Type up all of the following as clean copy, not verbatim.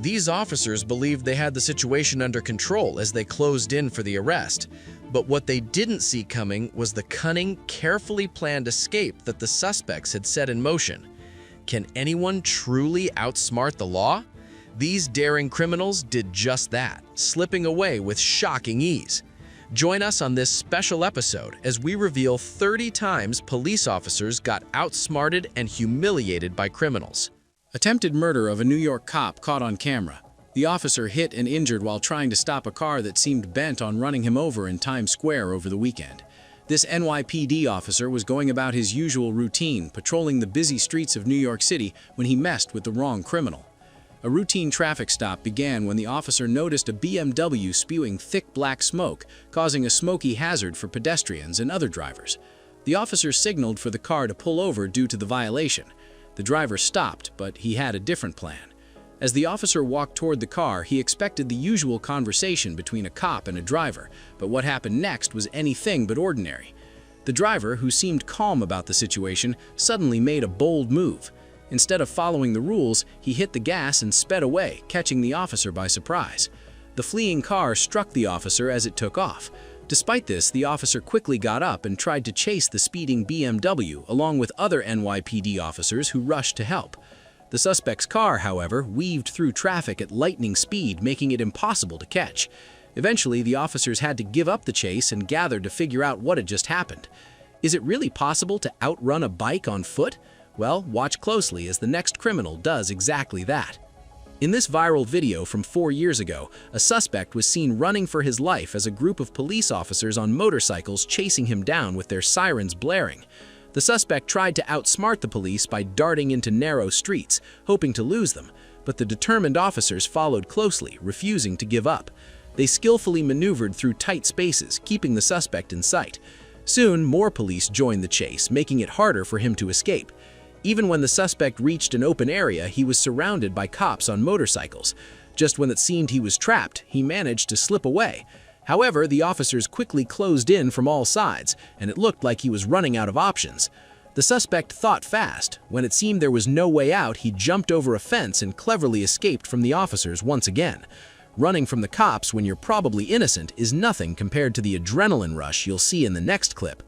These officers believed they had the situation under control as they closed in for the arrest. But what they didn't see coming was the cunning, carefully planned escape that the suspects had set in motion. Can anyone truly outsmart the law? These daring criminals did just that, slipping away with shocking ease. Join us on this special episode as we reveal 30 times police officers got outsmarted and humiliated by criminals. Attempted murder of a New York cop caught on camera. The officer hit and injured while trying to stop a car that seemed bent on running him over in Times Square over the weekend. This NYPD officer was going about his usual routine, patrolling the busy streets of New York City when he messed with the wrong criminal. A routine traffic stop began when the officer noticed a BMW spewing thick black smoke, causing a smoky hazard for pedestrians and other drivers. The officer signaled for the car to pull over due to the violation. The driver stopped, but he had a different plan. As the officer walked toward the car, he expected the usual conversation between a cop and a driver, but what happened next was anything but ordinary. The driver, who seemed calm about the situation, suddenly made a bold move. Instead of following the rules, he hit the gas and sped away, catching the officer by surprise. The fleeing car struck the officer as it took off. Despite this, the officer quickly got up and tried to chase the speeding BMW along with other NYPD officers who rushed to help. The suspect's car, however, weaved through traffic at lightning speed, making it impossible to catch. Eventually, the officers had to give up the chase and gather to figure out what had just happened. Is it really possible to outrun a bike on foot? Well, watch closely as the next criminal does exactly that. In this viral video from 4 years ago, a suspect was seen running for his life as a group of police officers on motorcycles chasing him down with their sirens blaring. The suspect tried to outsmart the police by darting into narrow streets, hoping to lose them, but the determined officers followed closely, refusing to give up. They skillfully maneuvered through tight spaces, keeping the suspect in sight. Soon, more police joined the chase, making it harder for him to escape. Even when the suspect reached an open area, he was surrounded by cops on motorcycles. Just when it seemed he was trapped, he managed to slip away. However, the officers quickly closed in from all sides, and it looked like he was running out of options. The suspect thought fast. When it seemed there was no way out, he jumped over a fence and cleverly escaped from the officers once again. Running from the cops when you're probably innocent is nothing compared to the adrenaline rush you'll see in the next clip.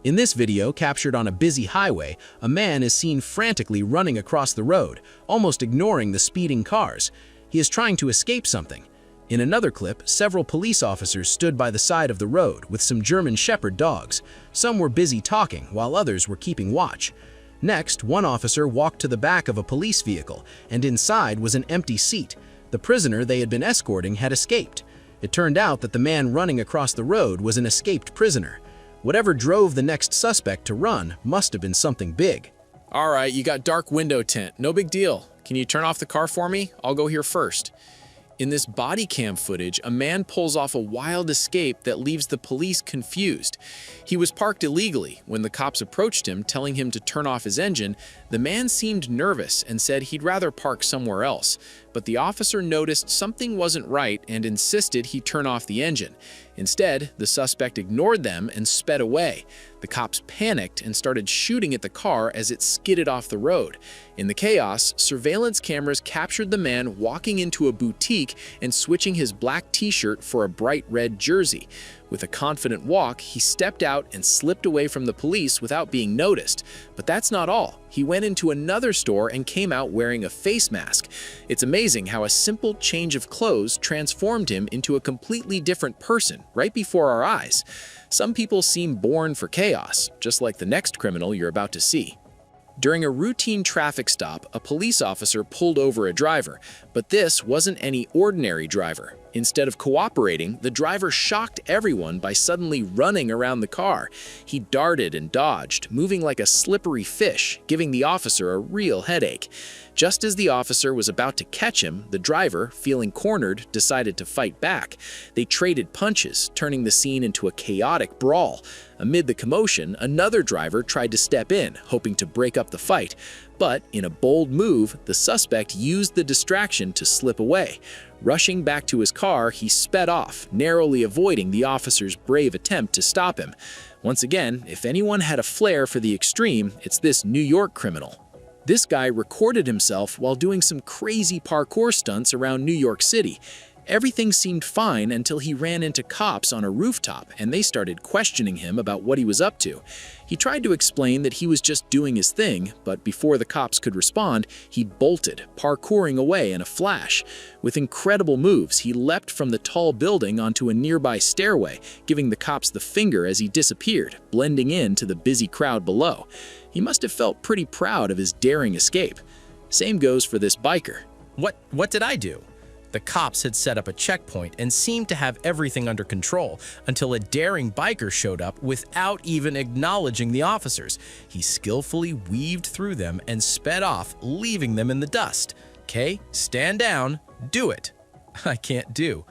In this video, captured on a busy highway, a man is seen frantically running across the road, almost ignoring the speeding cars. He is trying to escape something. In another clip, several police officers stood by the side of the road with some German Shepherd dogs. Some were busy talking, while others were keeping watch. Next, one officer walked to the back of a police vehicle, and inside was an empty seat. The prisoner they had been escorting had escaped. It turned out that the man running across the road was an escaped prisoner. Whatever drove the next suspect to run must have been something big. All right, you got dark window tint. No big deal. Can you turn off the car for me? I'll go here first. In this body cam footage, a man pulls off a wild escape that leaves the police confused. He was parked illegally. When the cops approached him, telling him to turn off his engine, the man seemed nervous and said he'd rather park somewhere else. But the officer noticed something wasn't right and insisted he turn off the engine. Instead, the suspect ignored them and sped away. The cops panicked and started shooting at the car as it skidded off the road. In the chaos, surveillance cameras captured the man walking into a boutique and switching his black t-shirt for a bright red jersey. With a confident walk, he stepped out and slipped away from the police without being noticed. But that's not all. He went into another store and came out wearing a face mask. It's amazing how a simple change of clothes transformed him into a completely different person right before our eyes. Some people seem born for chaos, just like the next criminal you're about to see. During a routine traffic stop, a police officer pulled over a driver, but this wasn't any ordinary driver. Instead of cooperating, the driver shocked everyone by suddenly running around the car. He darted and dodged, moving like a slippery fish, giving the officer a real headache. Just as the officer was about to catch him, the driver, feeling cornered, decided to fight back. They traded punches, turning the scene into a chaotic brawl. Amid the commotion, another driver tried to step in, hoping to break up the fight. But, in a bold move, the suspect used the distraction to slip away. Rushing back to his car, he sped off, narrowly avoiding the officer's brave attempt to stop him. Once again, if anyone had a flair for the extreme, it's this New York criminal. This guy recorded himself while doing some crazy parkour stunts around New York City. Everything seemed fine until he ran into cops on a rooftop and they started questioning him about what he was up to. He tried to explain that he was just doing his thing, but before the cops could respond, he bolted, parkouring away in a flash. With incredible moves, he leapt from the tall building onto a nearby stairway, giving the cops the finger as he disappeared, blending in to the busy crowd below. He must have felt pretty proud of his daring escape. Same goes for this biker. What did I do? The cops had set up a checkpoint and seemed to have everything under control until a daring biker showed up without even acknowledging the officers. He skillfully weaved through them and sped off, leaving them in the dust. Okay, stand down, do it. I can't do.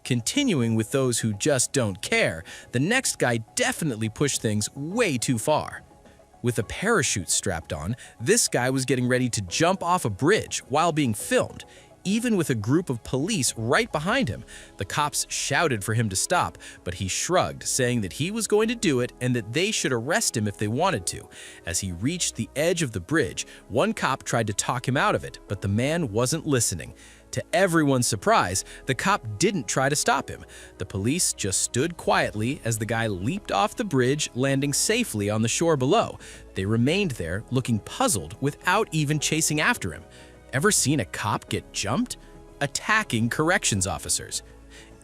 Continuing with those who just don't care, the next guy definitely pushed things way too far. With a parachute strapped on, this guy was getting ready to jump off a bridge while being filmed. Even with a group of police right behind him, the cops shouted for him to stop, but he shrugged, saying that he was going to do it and that they should arrest him if they wanted to. As he reached the edge of the bridge, one cop tried to talk him out of it, but the man wasn't listening. To everyone's surprise, the cop didn't try to stop him. The police just stood quietly as the guy leaped off the bridge, landing safely on the shore below. They remained there, looking puzzled without even chasing after him. Ever seen a cop get jumped? Attacking corrections officers.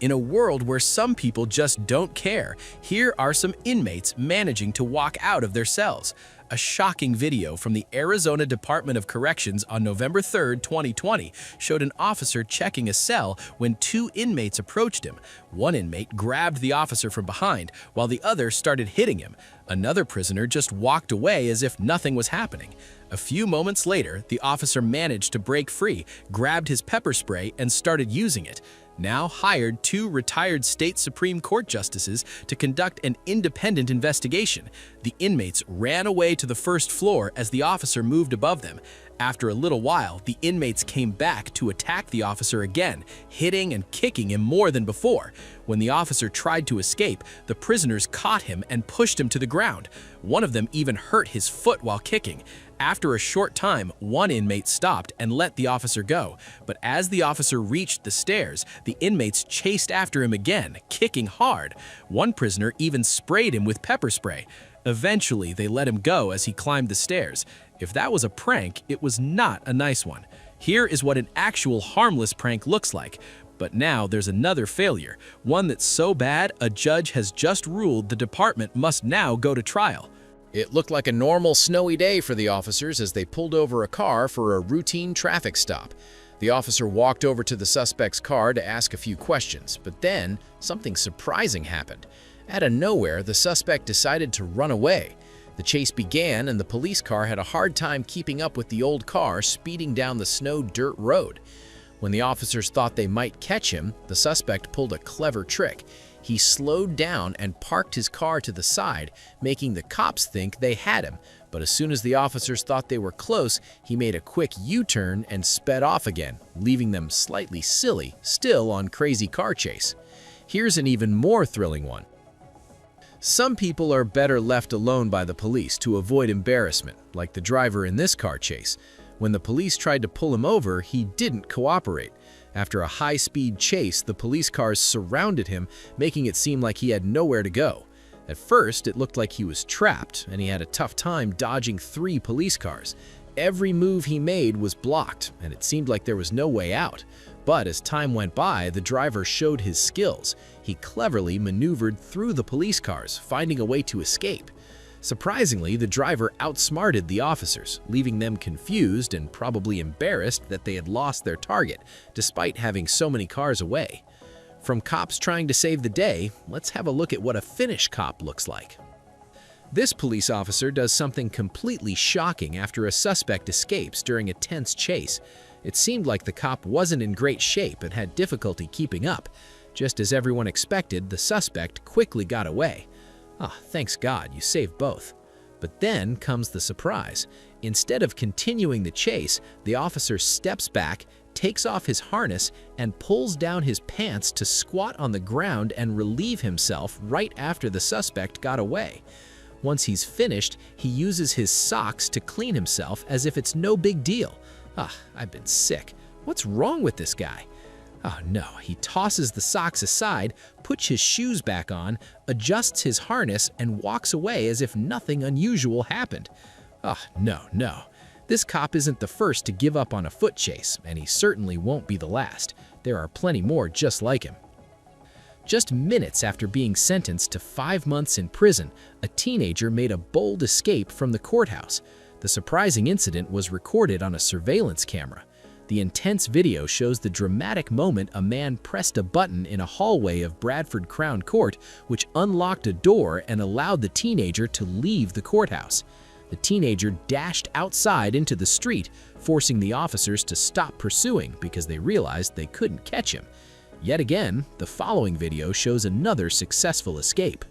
In a world where some people just don't care, here are some inmates managing to walk out of their cells. A shocking video from the Arizona Department of Corrections on November 3, 2020 showed an officer checking a cell when two inmates approached him. One inmate grabbed the officer from behind, while the other started hitting him. Another prisoner just walked away as if nothing was happening. A few moments later, the officer managed to break free, grabbed his pepper spray, and started using it. Now hired two retired state Supreme Court justices to conduct an independent investigation. The inmates ran away to the first floor as the officer moved above them. After a little while, the inmates came back to attack the officer again, hitting and kicking him more than before. When the officer tried to escape, the prisoners caught him and pushed him to the ground. One of them even hurt his foot while kicking. After a short time, one inmate stopped and let the officer go, but as the officer reached the stairs, the inmates chased after him again, kicking hard. One prisoner even sprayed him with pepper spray. Eventually, they let him go as he climbed the stairs. If that was a prank, it was not a nice one. Here is what an actual harmless prank looks like. But now there's another failure, one that's so bad a judge has just ruled the department must now go to trial. It looked like a normal snowy day for the officers as they pulled over a car for a routine traffic stop. The officer walked over to the suspect's car to ask a few questions, but then something surprising happened. Out of nowhere, the suspect decided to run away. The chase began and the police car had a hard time keeping up with the old car speeding down the snow-dirt road. When the officers thought they might catch him, the suspect pulled a clever trick. He slowed down and parked his car to the side, making the cops think they had him. But as soon as the officers thought they were close, he made a quick U-turn and sped off again, leaving them slightly silly, still on crazy car chase. Here's an even more thrilling one. Some people are better left alone by the police to avoid embarrassment, like the driver in this car chase. When the police tried to pull him over, he didn't cooperate. After a high-speed chase, the police cars surrounded him, making it seem like he had nowhere to go. At first, it looked like he was trapped, and he had a tough time dodging 3 police cars. Every move he made was blocked, and it seemed like there was no way out. But as time went by, the driver showed his skills. He cleverly maneuvered through the police cars, finding a way to escape. Surprisingly, the driver outsmarted the officers, leaving them confused and probably embarrassed that they had lost their target, despite having so many cars away. From cops trying to save the day, let's have a look at what a Finnish cop looks like. This police officer does something completely shocking after a suspect escapes during a tense chase. It seemed like the cop wasn't in great shape and had difficulty keeping up. Just as everyone expected, the suspect quickly got away. Ah, thanks God, you saved both. But then comes the surprise. Instead of continuing the chase, the officer steps back, takes off his harness, and pulls down his pants to squat on the ground and relieve himself right after the suspect got away. Once he's finished, he uses his socks to clean himself as if it's no big deal. I've been sick. What's wrong with this guy? Oh no, he tosses the socks aside, puts his shoes back on, adjusts his harness, and walks away as if nothing unusual happened. No. This cop isn't the first to give up on a foot chase, and he certainly won't be the last. There are plenty more just like him. Just minutes after being sentenced to 5 months in prison, a teenager made a bold escape from the courthouse. The surprising incident was recorded on a surveillance camera. The intense video shows the dramatic moment a man pressed a button in a hallway of Bradford Crown Court, which unlocked a door and allowed the teenager to leave the courthouse. The teenager dashed outside into the street, forcing the officers to stop pursuing because they realized they couldn't catch him. Yet again, the following video shows another successful escape.